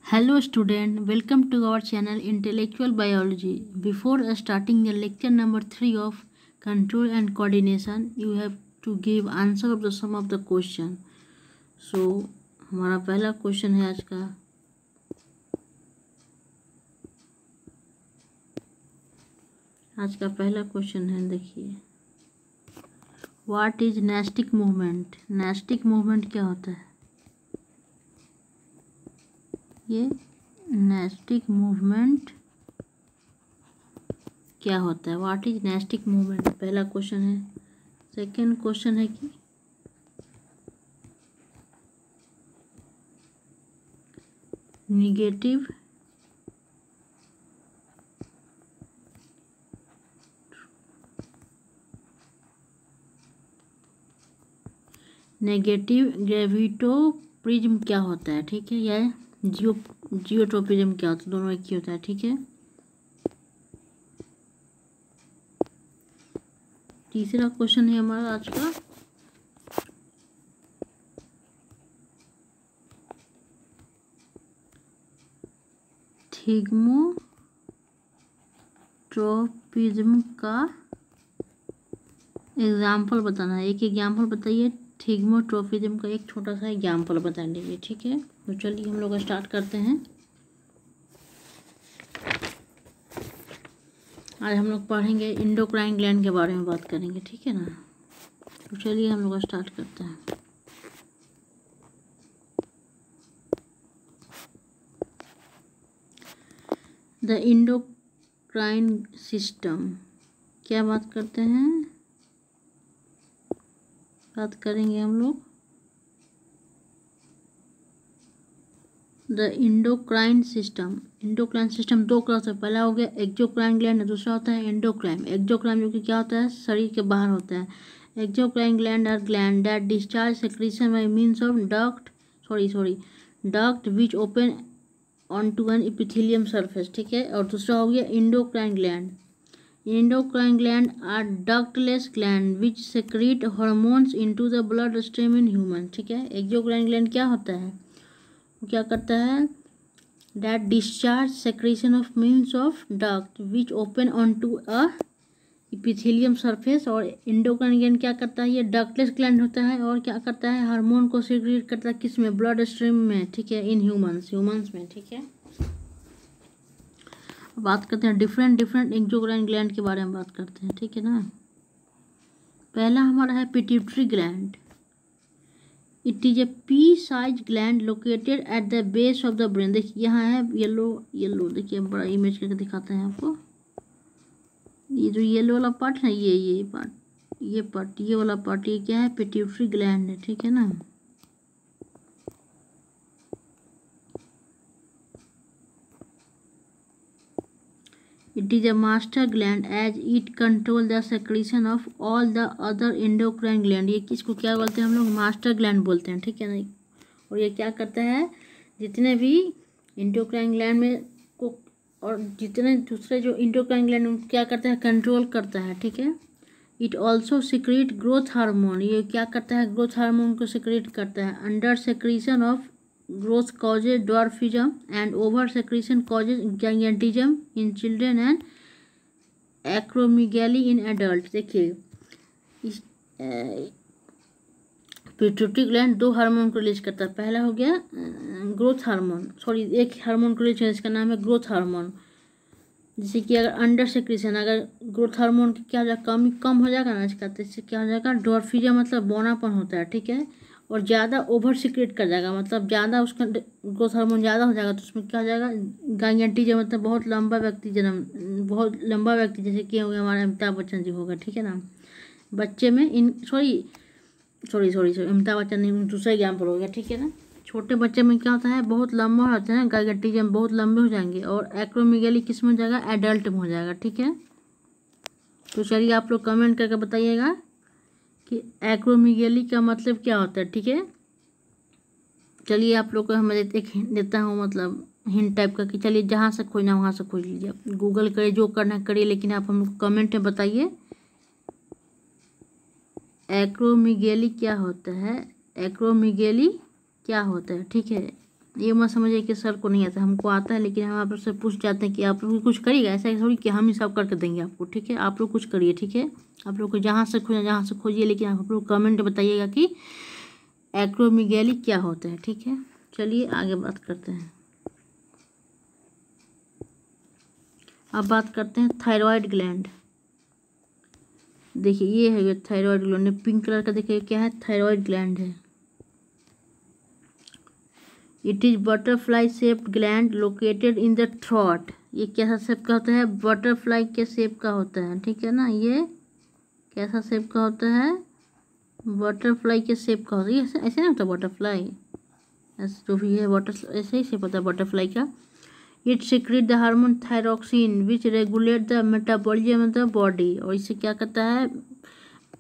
Hello student, welcome to our channel Intellectual Biology. Before starting the lecture number 3 of control and coordination, you have to give answer of the sum of the question. So हमारा पहला question है आज का पहला question है, देखिए, what is nastic movement. Nastic movement क्या होता है? ये नेस्टिक मूवमेंट क्या होता है? व्हाट इज नेस्टिक मूवमेंट, पहला क्वेश्चन है। सेकंड क्वेश्चन है कि नेगेटिव ग्रेविटोप्रिज्म क्या होता है, ठीक है, या जियोट्रोपिज्म क्या होता है, दोनों एक ही होता है, ठीक है। तीसरा क्वेश्चन है हमारा आज का, थिग्मोट्रोपिज्म का एग्जाम्पल बताना है। एक एग्जाम्पल बताइए, थिग्मोट्रोपिज्म का एक छोटा सा एग्जाम्पल बता दीजिए, ठीक है। तो चलिए हम लोग स्टार्ट करते हैं। आज हम लोग पढ़ेंगे एंडोक्राइन ग्लैंड के बारे में बात करेंगे, ठीक है ना। तो चलिए हम लोग स्टार्ट करते हैं। द एंडोक्राइन सिस्टम, क्या बात करते हैं, बात करेंगे हम लोग the endocrine system. Endocrine system दो तरह से, पहला हो गया एक्सोक्राइन ग्लैंड, दूसरा होता है एंडोक्राइन। एक्सोक्राइन जो कि क्या होता है, शरीर के बाहर होता है। Exocrine gland are gland that discharge secretion by means of duct which open onto an epithelium surface, ठीक है। और दूसरा हो गया endocrine gland. Endocrine gland are ductless gland which secrete hormones into the blood stream in human, ठीक है। Exocrine gland क्या होता है, वो क्या करता है, that discharge secretion of means of duct which open onto a epithelium surface। और एंडोक्राइन ग्लैंड क्या करता है, ये डक्टलेस ग्लैंड होता है और क्या करता है, हार्मोन को सिक्रेट करता है, किस में, ब्लड स्ट्रीम में, ठीक है, इन ह्यूमंस में, ठीक है। बात करते हैं डिफरेंट एक्सोक्राइन ग्लैंड के बारे में बात करते हैं, ठीक है ना। पहला हमारा है pituitary gland. It is A P size gland located at the base of the brain. देखिए यहाँ है येलो, देखिए बड़ा इमेज करके दिखाते हैं आपको। ये जो येलो वाला पार्ट है, ये पार्ट ये वाला पार्ट, ये क्या है, पिट्यूटरी ग्लैंड है, ठीक है ना। It is a master gland as it control the secretion of all the other endocrine gland। ये किसको क्या बोलते हैं हम लोग, मास्टर ग्लैंड बोलते हैं, ठीक है ना। और ये क्या करता है, जितने भी एंडोक्राइन ग्लैंड में को और जितने दूसरे जो एंडोक्राइन ग्लैंड क्या करता है, कंट्रोल करता है, ठीक है। It also secrete growth hormone, ये क्या करता है, ग्रोथ हार्मोन को सिक्रेट करता है। Under secretion of growth causes dwarfism and over secretion causes gigantism in children and acromegaly in adults। देखिए इस पिट्यूटरी ग्लैंड दो हार्मोन को रिलीज करता है। पहला हो गया ग्रोथ हार्मोन, एक हार्मोन को रिलीज है, इसका नाम है ग्रोथ हार्मोन। जैसे कि अगर अंडर सेक्रेशन, अगर ग्रोथ हार्मोन की क्या हो जाएगा, कम हो जाएगा ना इसका, तो इससे क्या हो जाएगा, ड्वार्फिज्म मतलब बौनापन होता है, ठीक है। और ज़्यादा ओवर सिक्रेट कर जाएगा, मतलब ज़्यादा उसका ग्रोथ हार्मोन ज़्यादा हो जाएगा, तो उसमें क्या हो जाएगा, गाइगेंटिज्म मतलब बहुत लंबा व्यक्ति जैसे कि हो गया हमारे अमिताभ बच्चन जी होगा, ठीक है ना। बच्चे में अमिताभ बच्चन नहीं, दूसरा एग्जाम्पल हो गया, ठीक है ना। छोटे बच्चे में क्या होता है, बहुत लंबा होता है, गाइगेंटिज्म बहुत लंबे हो जाएंगे। और एक्रोमेगाली किस में हो जाएगा, एडल्ट में हो जाएगा, ठीक है। तो चलिए आप लोग कमेंट करके बताइएगा कि एक्रोमेगाली का मतलब क्या होता है, ठीक है। चलिए आप लोग को मैं एक देता हूँ, मतलब हिंट टाइप का, कि चलिए जहाँ से खोजना वहाँ से खोज लीजिए, आप गूगल करिए, जो करना करिए, लेकिन आप हम लोग कमेंट में बताइए एक्रोमेगाली क्या होता है, एक्रोमेगाली क्या होता है, ठीक है। ये मत समझिए कि सर को नहीं आता, हमको आता है, लेकिन हम आप लोग से पूछ जाते हैं कि आप लोग कुछ करिएगा। ऐसा थोड़ी कि हम ही सब करके देंगे आपको, ठीक है। आप लोग कुछ करिए, ठीक है। आप लोग को जहाँ से खोजिए, लेकिन आप लोग कमेंट बताइएगा कि एक्रोमीगैली क्या होता है, ठीक है। चलिए आगे बात करते हैं। अब बात करते हैं थायराइड ग्लैंड। देखिए ये है थायराइड ग्लैंड, पिंक कलर का, देखिए क्या है, थायराइड ग्लैंड है। It is butterfly shaped gland located in the throat. ये कैसा शेप का होता है, बटरफ्लाई के शेप का होता है, ठीक है ना। ये कैसा शेप का होता है, बटरफ्लाई के शेप का होता है। ऐसे ऐसे नहीं होता बटरफ्लाई, ऐसे जो भी है बटर ऐसे ही शेप होता है बटरफ्लाई का। It secrete the hormone thyroxine which regulate the metabolism of the body. और इससे क्या करता है,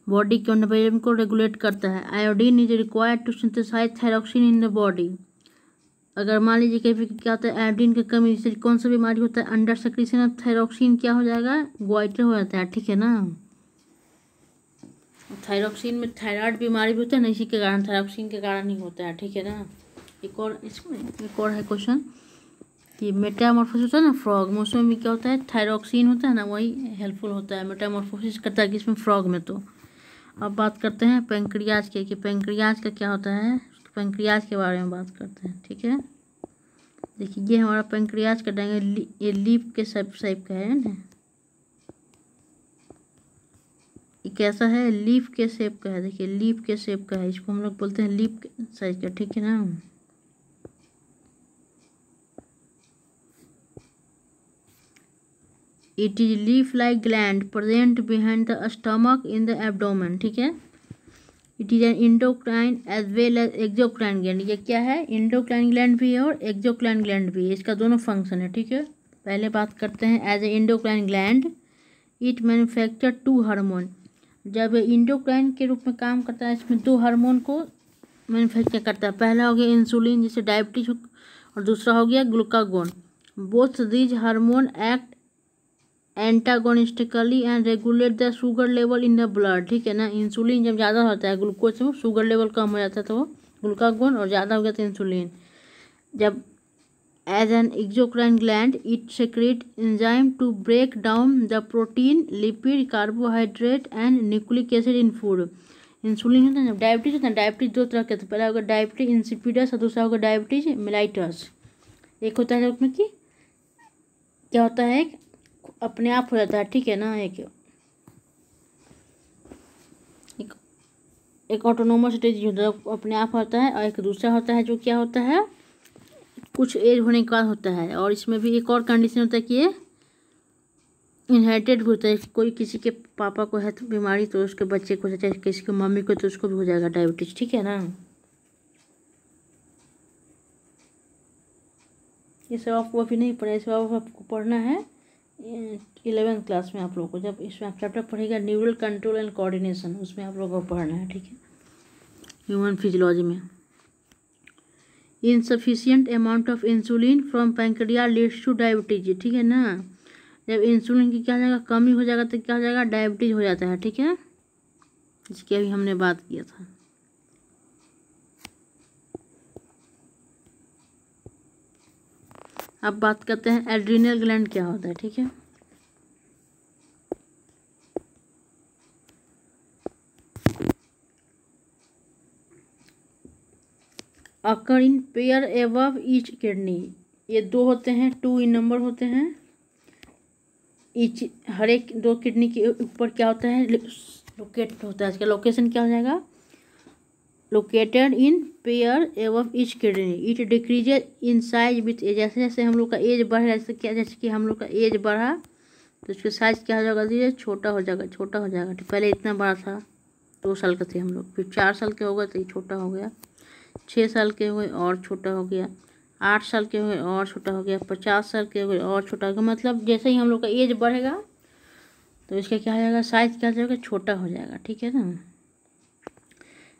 बॉडी के मेटाबॉलिज्म को रेगुलेट करता है। Iodine is required to synthesize thyroxine in the body. अगर मान लीजिए कभी क्या होता है, आयोडीन की कमी से कौन सा बीमारी होता है, अंडर सेक्रेशन ऑफ थायरोक्सिन क्या हो जाएगा, ग्वाइटर हो जाता है, ठीक है ना। थायरोक्सिन में थायराइड बीमारी भी होता है ना, इसी के कारण, थायरोक्सिन के कारण ही होता है, ठीक है ना। एक और इसमें एक और है क्वेश्चन कि मेटामॉर्फोसिस होता है ना फ्रॉग में, उसमें भी क्या होता है, थायरोक्सिन होता है ना, वही हेल्पफुल होता है, मेटामॉर्फोसिस करता है किसमें, फ्रॉग में। तो अब बात करते हैं पेंक्रियाज के, कि पेंक्रियाज का क्या होता है, पेंक्रियाज के बारे में बात करते हैं, ठीक है। देखिए ये हमारा पेंक्रियाज का डायग्राम, ये लीफ के शेप का है ना, ये कैसा है, लीफ के शेप का है। देखिए लीफ के शेप का है, इसको हम लोग बोलते हैं लीफ साइज का, ठीक है ना। It is leaf like gland present behind the stomach in the abdomen, ठीक है। It is an endocrine as well as exocrine gland. ये क्या है, इंडोक्राइन ग्लैंड भी है और एक्सोक्राइन ग्लैंड भी है, इसका दोनों फंक्शन है, ठीक है। पहले बात करते हैं as a endocrine gland, it manufacture 2 hormone. जब इंडोक्राइन के रूप में काम करता है, इसमें 2 हार्मोन को मैन्युफैक्चर करता है। पहला हो गया इंसुलिन, जिससे डायबिटीज, और दूसरा हो गया glucagon. Both these hormone act antagonistically and regulate the sugar level in the blood, ठीक है ना। इंसुलिन जब ज़्यादा होता है ग्लूकोज में, शुगर लेवल कम हो जाता है तो ग्लूकागोन, और ज़्यादा हो गया तो इंसुलिन। जब as an exocrine gland it secrete enzyme to break down the protein, lipid, carbohydrate and nucleic acid in food. Insulin होता है ना, डायबिटीज होता है, डायबिटीज 2 तरह के होते हैं। पहला होगा डायबिटीज इंसिपिडस और दूसरा होगा डायबिटीज मेलाइटस। एक होता है उसमें कि क्या होता है, अपने आप हो जाता है, ठीक है ना। एक ऑटोनोमस स्टेज होता है, अपने आप होता है, और एक दूसरा होता है जो क्या होता है, कुछ एज होने के बाद होता है। और इसमें भी एक और कंडीशन होता है कि ये इनहेरिटेड भी होता है, कोई किसी के पापा को है तो बीमारी, तो उसके बच्चे को, चाहे किसी की मम्मी को, तो उसको भी हो जाएगा डायबिटीज, ठीक है ना। ये सब आपको अभी नहीं पढ़ा, ये सब आपको पढ़ना है 11th क्लास में। आप लोगों को जब इसमें आप चैप्टर पढ़ेगा न्यूरल कंट्रोल एंड कोऑर्डिनेशन, उसमें आप लोगों को पढ़ना है, ठीक है, ह्यूमन फिजियोलॉजी में। Insufficient amount of insulin from pancreas leads two diabetes, ठीक है ना। जब इंसुलिन की क्या हो जाएगा, कमी हो जाएगा तो क्या हो जाएगा, डायबिटीज हो जाता है, ठीक है, जिसकी अभी हमने बात किया था। अब बात करते हैं एड्रिनल ग्लैंड क्या होता है, ठीक है। Occur in pair above each kidney. ये 2 होते हैं, 2 इन नंबर होते हैं। ईच हर एक 2 किडनी के ऊपर क्या होता है, लोकेट होता है। इसका लोकेशन क्या हो जाएगा, located in pair above each kidney. It decreases in size with age. जैसे जैसे हम लोग का एज बढ़े, जैसे कि हम लोग का एज बढ़ा तो उसका साइज क्या हो जाएगा, धीरे छोटा हो जाएगा, छोटा हो जाएगा। पहले इतना बड़ा था, 2 साल के थे हम लोग, फिर 4 साल के हो गए तो ये छोटा हो गया, 6 साल के हुए और छोटा हो गया, 8 साल के हुए और छोटा हो गया, 50 साल के हुए और छोटा हो गया। मतलब जैसे ही हम लोग का एज बढ़ेगा तो इसका क्या हो जाएगा, साइज क्या हो जाएगा, छोटा हो जाएगा, ठीक है ना।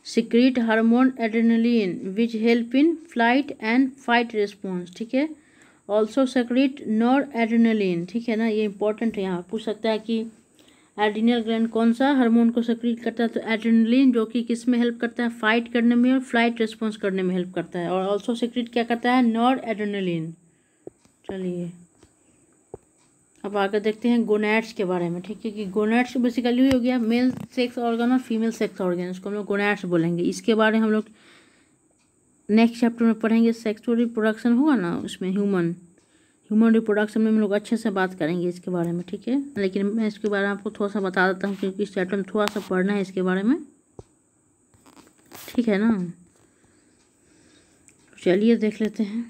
Secrete hormone adrenaline which help in flight and fight response, ठीक है। ऑल्सो सेक्रेट नॉर एड्रेनलिन, ठीक है ना। ये इंपॉर्टेंट है, यहाँ पूछ सकता है कि एड्रिनल ग्लैंड कौन सा हार्मोन को सेक्रेट करता है? तो एड्रेनलिन, जो कि किस में हेल्प करता है? फाइट करने में और फ्लाइट रिस्पॉन्स करने में हेल्प करता है। और ऑल्सो सेक्रेट क्या करता है? Nor adrenaline. चलिए अब आगे देखते हैं गोनैड्स के बारे में, ठीक है। कि गोनैड्स बेसिकली हो गया मेल सेक्स ऑर्गन और फीमेल सेक्स ऑर्गन, इसको हम लोग गोनैड्स बोलेंगे। इसके बारे में हम लोग नेक्स्ट चैप्टर में पढ़ेंगे। सेक्सुअल रिप्रोडक्शन होगा ना, उसमें ह्यूमन रिप्रोडक्शन में हम लोग अच्छे से बात करेंगे इसके बारे में, ठीक है। लेकिन मैं इसके बारे में आपको थोड़ा सा बता देता हूँ, क्योंकि इस चैप्टर में थोड़ा सा पढ़ना है इसके बारे में, ठीक है ना। चलिए देख लेते हैं।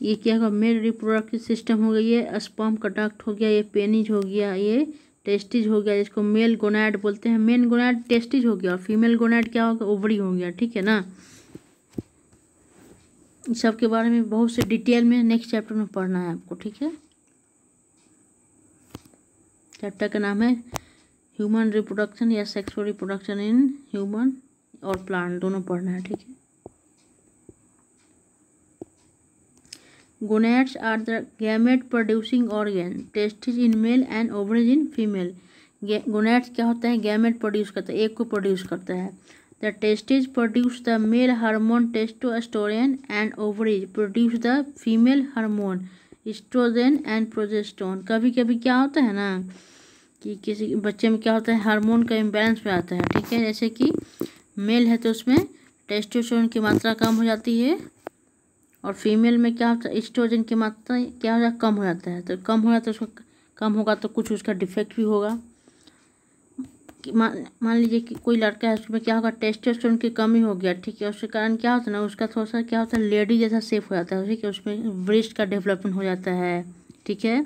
ये क्या होगा? मेल रिप्रोडक्टिव सिस्टम हो गई है, स्पर्म का डक्ट हो गया, ये पेनिज हो गया, ये टेस्टिज हो गया, जिसको मेल गोनैड बोलते हैं। मेन गोनैड टेस्टिज हो गया और फीमेल गोनैड क्या होगा? ओवरी हो गया, ठीक है ना। इस सब के बारे में बहुत से डिटेल में नेक्स्ट चैप्टर में पढ़ना है आपको, ठीक है। चैप्टर का नाम है ह्यूमन रिप्रोडक्शन या सेक्सुअल रिप्रोडक्शन इन ह्यूमन और प्लांट, दोनों पढ़ना है, ठीक है। Gonads are the gamete producing organ, testis in male and ovaries in female. Gonads क्या होता है? गैमेट प्रोड्यूस करता है, एक को प्रोड्यूस करता है। The testis produce the male hormone testosterone and ovaries produce the female hormone estrogen and progesterone. कभी कभी क्या होता है ना कि किसी बच्चे में क्या होता है, हार्मोन का इम्बैलेंस पे आता है, ठीक है। जैसे कि मेल है तो उसमें टेस्टोस्टेरोन की मात्रा कम हो जाती है, और फीमेल में क्या होता है, एस्ट्रोजन की मात्रा क्या हो जाता है? कम हो जाता है। तो कम हो जाता है, उसका कम होगा तो कुछ उसका डिफेक्ट भी होगा। मान लीजिए कि कोई लड़का है, उसमें क्या होगा? टेस्टोस्टेरोन की कमी हो गया, ठीक है। उसके कारण क्या होता है ना, उसका थोड़ा सा क्या होता है, लेडी जैसा शेप हो जाता है, ठीक है। उसमें ब्रेस्ट का डेवलपमेंट हो जाता है, ठीक है।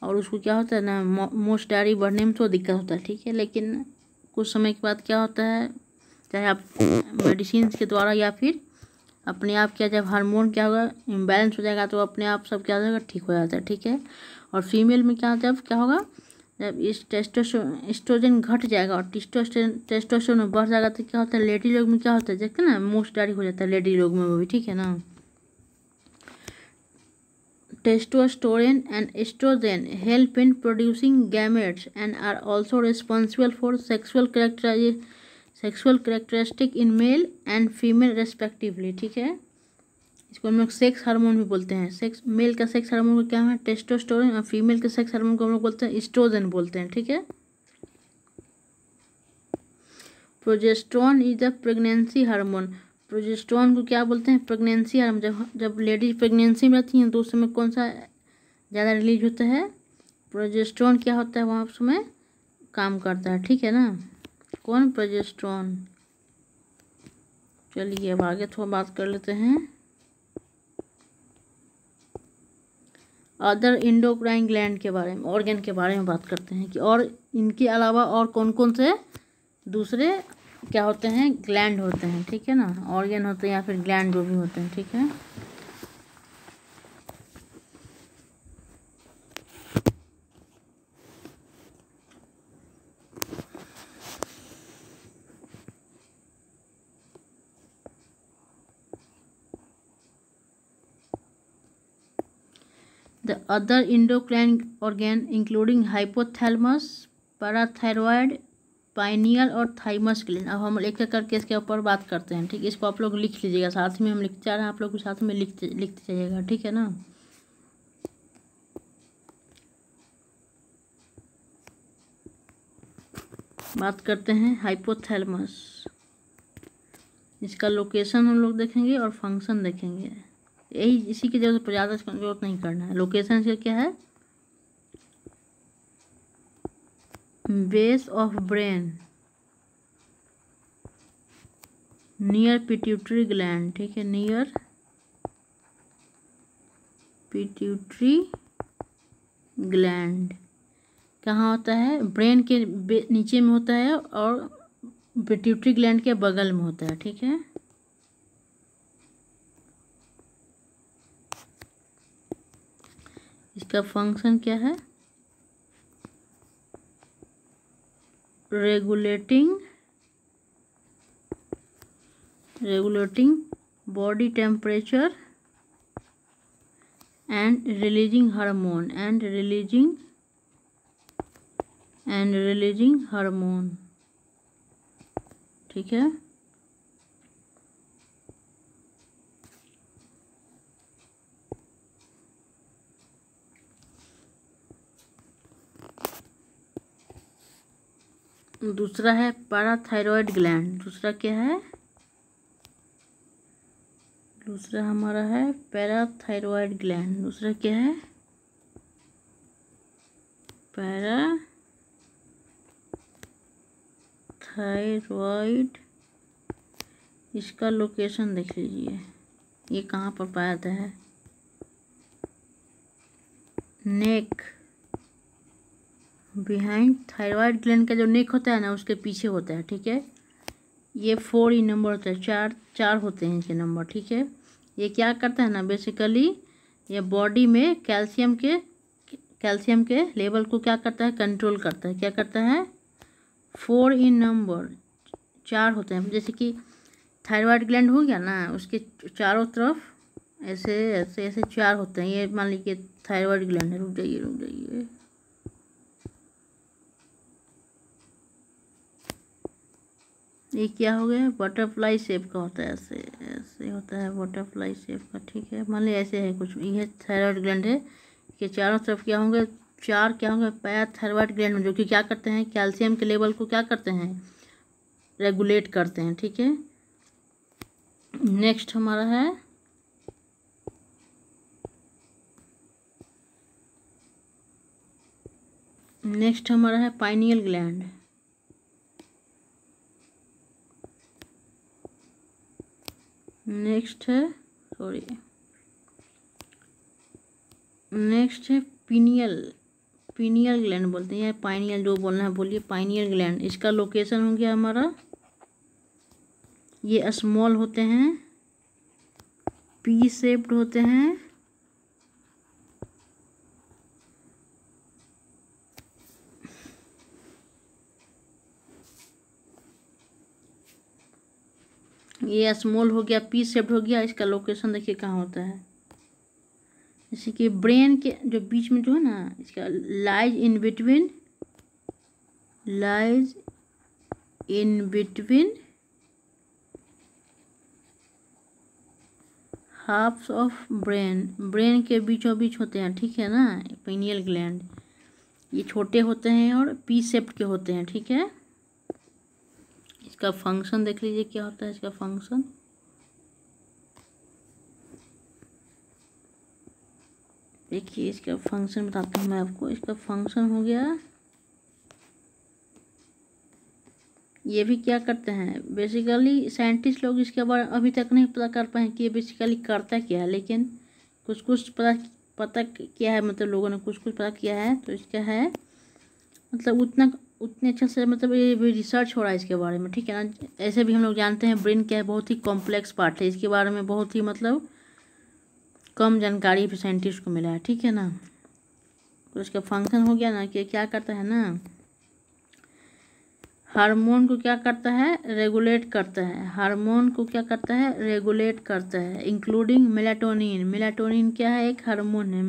और उसको क्या होता है ना, मोस्टारी बढ़ने में तो दिक्कत होता है, ठीक है। लेकिन कुछ समय के बाद क्या होता है, चाहे आप मेडिसिन के द्वारा या फिर अपने आप क्या, जब हार्मोन क्या होगा, इम्बैलेंस हो जाएगा तो अपने आप सब क्या हो जाएगा, ठीक हो जाता है, ठीक है। और फीमेल में क्या होता है, क्या होगा, जब इस एस्ट्रोजन घट जाएगा और टेस्टोस्टेरोन बढ़ जाएगा तो क्या होता है, लेडी लोग में क्या होता है, देखते ना, मोस्टारी हो जाता है लेडी लोग में वो भी, ठीक है ना। Testosterone and estrogen help in producing gametes and are also responsible for sexual characteristic in male and female respectively, ठीक है। इसको हम लोग सेक्स हार्मोन भी बोलते हैं। सेक्स मेल का सेक्स हार्मोन को क्या है, टेस्टोस्टेरोन, और फीमेल के सेक्स हार्मोन को हम लोग बोलते हैं एस्ट्रोजन बोलते हैं, ठीक है। Progesterone is the pregnancy hormone. Progesterone को क्या बोलते हैं? Pregnancy hormone. जब लेडीज प्रेगनेंसी में रहती हैं तो उस समय कौन सा ज़्यादा रिलीज होता है? प्रोजेस्टेरोन क्या होता है वहाँ उस समय काम करता है, ठीक है ना। कौन? प्रोजेस्टेरोन। चलिए अब आगे थोड़ा बात कर लेते हैं अदर इंडोक्राइन ग्लैंड के बारे में, ऑर्गन के बारे में बात करते हैं कि और इनके अलावा और कौन कौन से दूसरे क्या होते हैं, ग्लैंड होते हैं, ठीक है ना। ऑर्गन होते हैं या फिर ग्लैंड जो भी होते हैं, ठीक है। The other endocrine organ including hypothalamus, parathyroid, pineal और थाइमस ग्लैंड। अब हम एक एक करके इसके ऊपर बात करते हैं, ठीक है। इसको आप लोग लिख लीजिएगा, साथ में हम लिखते जा रहे हैं, आप लोग भी साथ में लिखते जाइएगा, ठीक है ना। बात करते हैं हाइपोथैलेमस। इसका लोकेशन हम लोग देखेंगे और फंक्शन देखेंगे, यही इसी की जरूरत, ज़्यादा जरूरत नहीं करना है। लोकेशन से क्या है? Base of brain near pituitary gland, ठीक है। नियर पिट्यूटरी ग्लैंड कहाँ होता है? ब्रेन के नीचे में होता है और पिट्यूटरी ग्लैंड के बगल में होता है, ठीक है। इसका फंक्शन क्या है? regulating body temperature and releasing hormone, ठीक है। दूसरा है पैराथायरॉयड ग्लैंड। दूसरा क्या है? दूसरा हमारा है पैराथायरॉयड ग्लैंड। दूसरा क्या है? पैराथायरॉयड। इसका लोकेशन देख लीजिए, ये कहाँ पर पाया जाता है? नेक, बिहाइंड थायरॉयड ग्लैंड का जो नेक होता है ना, उसके पीछे होता है, ठीक है। ये 4 ही नंबर होता है, चार होते हैं इसके नंबर, ठीक है। ये क्या करता है ना, बेसिकली ये बॉडी में कैल्शियम के लेवल को क्या करता है? कंट्रोल करता है। क्या करता है? 4 इन नंबर, 4 होते हैं। जैसे कि थायरॉयड ग्लैंड हो गया ना, उसके चारों तरफ ऐसे ऐसे ऐसे 4 होते हैं। ये मान लीजिए थायरॉयड ग्लैंड है। रुक जाइए, ये क्या हो गया? बटरफ्लाई शेप का होता है, ऐसे होता है बटरफ्लाई शेप का, ठीक है। मान लीजिए ऐसे है कुछ, ये थायरॉयड ग्लैंड है कि चारों तरफ क्या होंगे? 4 क्या होंगे? पैराथायरॉयड ग्लैंड, जो कि क्या करते हैं? कैल्शियम के लेवल को क्या करते हैं? रेगुलेट करते हैं, ठीक है। नेक्स्ट हमारा है पाइनियल ग्लैंड। नेक्स्ट है पीनियल ग्लैंड बोलते हैं, या पाइनियल जो बोलना है बोलिए। पाइनियल ग्लैंड, इसका लोकेशन हो गया हमारा, ये स्मॉल होते हैं, पी शेप्ड होते हैं, ये स्मॉल हो गया, पी शेप्ड हो गया। इसका लोकेशन देखिए कहाँ होता है, जैसे कि ब्रेन के जो बीच में जो है ना, इसका lies in between halves of brain के बीचों बीच होते हैं, ठीक है ना। पाइनियल ग्लैंड ये छोटे होते हैं और पी शेप्ड के होते हैं, ठीक है। इसका फंक्शन देख लीजिए क्या होता है। इसका फंक्शन देखिए, इसका फंक्शन बताता हूँ मैं आपको। इसका फंक्शन हो गया, ये भी क्या करते हैं, बेसिकली साइंटिस्ट लोग इसके बारे में अभी तक नहीं पता कर पाए कि ये बेसिकली करता क्या है, लेकिन कुछ पता किया है, मतलब लोगों ने कुछ पता किया है। तो इसका है मतलब उतने अच्छे से मतलब ये भी रिसर्च हो रहा है इसके बारे में, ठीक है ना। ऐसे भी हम लोग जानते हैं ब्रेन क्या है, बहुत ही कॉम्प्लेक्स पार्ट है। इसके बारे में बहुत ही मतलब कम जानकारी भी साइंटिस्ट को मिला है, ठीक है ना। तो इसका फंक्शन हो गया ना कि क्या करता है ना, हार्मोन को क्या करता है? रेगुलेट करता है। हार्मोन को क्या करता है? रेगुलेट करता है, इंक्लूडिंग मेलाटोनिन क्या है? एक हार्मोन है,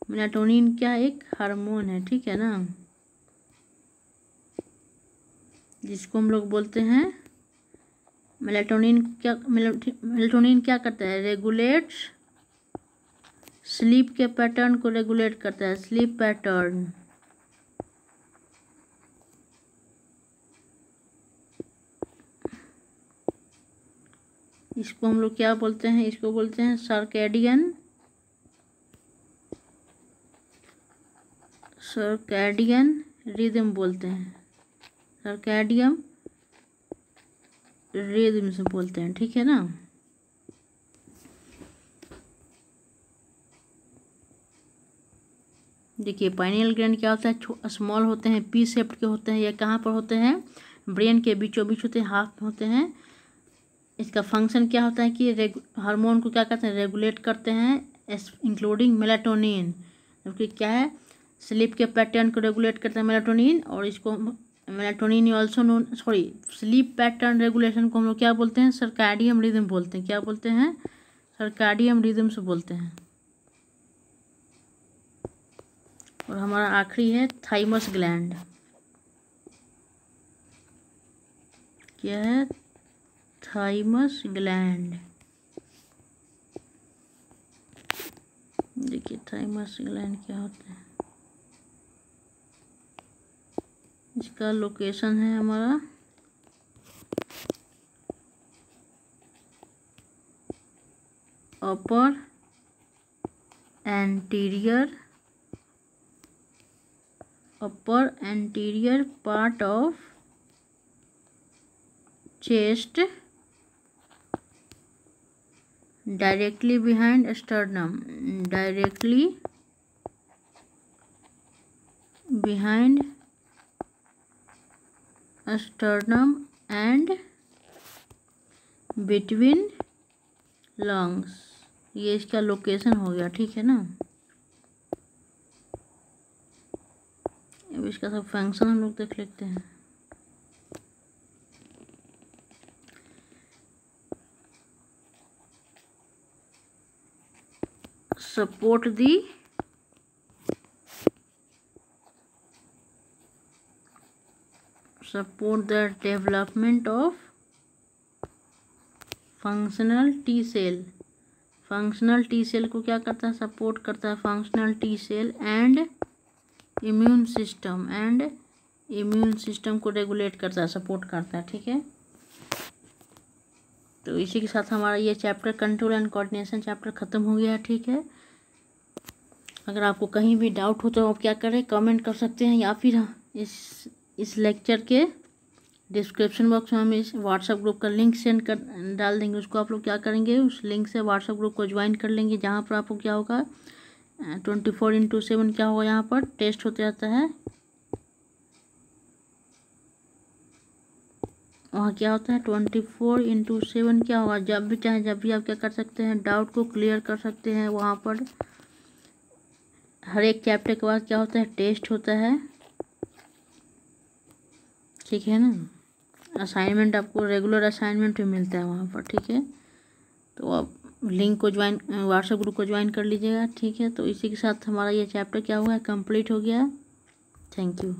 मेलाटोनिन क्या है? एक हार्मोन है, ठीक है ना, जिसको हम लोग बोलते हैं मेलाटोनिन क्या करता है? रेगुलेट्स स्लीप के पैटर्न को रेगुलेट करता है, स्लीप पैटर्न। इसको हम लोग क्या बोलते हैं? इसको बोलते हैं सर्कैडियन रिदम बोलते हैं, सर्कैडियन रिदम से बोलते हैं, ठीक है ना। देखिए पाइनियल ग्लैंड क्या होता है? स्मॉल होते हैं, पी शेप्ड के होते हैं। ये कहाँ पर होते हैं? ब्रेन के बीचों बीच होते हैं, हाफ होते हैं। इसका फंक्शन क्या होता है कि हार्मोन को क्या करते हैं? रेगुलेट करते हैं, इंक्लूडिंग मेलाटोनिन, जबकि क्या है? स्लीप के पैटर्न को रेगुलेट करता है मेलाटोनिन, और इसको melatonin also known, sorry, sleep pattern regulation को हम लोग क्या बोलते हैं, सर्कैडियन रिदम बोलते हैं। क्या बोलते हैं, सर्कैडियन रिदम से बोलते हैं। और हमारा आखिरी है थाइमस ग्लैंड। क्या है, थाइमस ग्लैंड। देखिए थाइमस ग्लैंड क्या होता है, इसका लोकेशन है हमारा upper anterior part of chest, directly behind sternum, directly behind sternum and between lungs. ये इसका लोकेशन हो गया, ठीक है ना। अब इसका सब फंक्शन हम लोग देख लेते हैं। support the development of functional T cell. Functional T cell को क्या करता है, सपोर्ट करता है functional T cell, and immune system को रेगुलेट करता है, सपोर्ट करता है, ठीक है। तो इसी के साथ हमारा ये chapter control and coordination chapter ख़त्म हो गया है, ठीक है। अगर आपको कहीं भी डाउट हो तो आप क्या करें, कमेंट कर सकते हैं, या फिर इस लेक्चर के डिस्क्रिप्शन बॉक्स में हम इस व्हाट्सएप ग्रुप का लिंक सेंड कर डाल देंगे। उसको आप लोग क्या करेंगे, उस लिंक से व्हाट्सएप ग्रुप को ज्वाइन कर लेंगे, जहाँ पर आपको क्या होगा 24/7 क्या होगा, यहाँ पर टेस्ट होते रहता है। वहाँ क्या होता है 24/7 क्या होगा, जब भी चाहे जब भी आप क्या कर सकते हैं, डाउट को क्लियर कर सकते हैं। वहाँ पर हर एक चैप्टर के बाद क्या होता है, टेस्ट होता है, ठीक है ना। असाइनमेंट आपको रेगुलर असाइनमेंट भी मिलता है वहाँ पर, ठीक है। तो आप लिंक को ज्वाइन, व्हाट्सएप ग्रुप को ज्वाइन कर लीजिएगा, ठीक है। तो इसी के साथ हमारा ये चैप्टर क्या हुआ है, कंप्लीट हो गया। Thank you.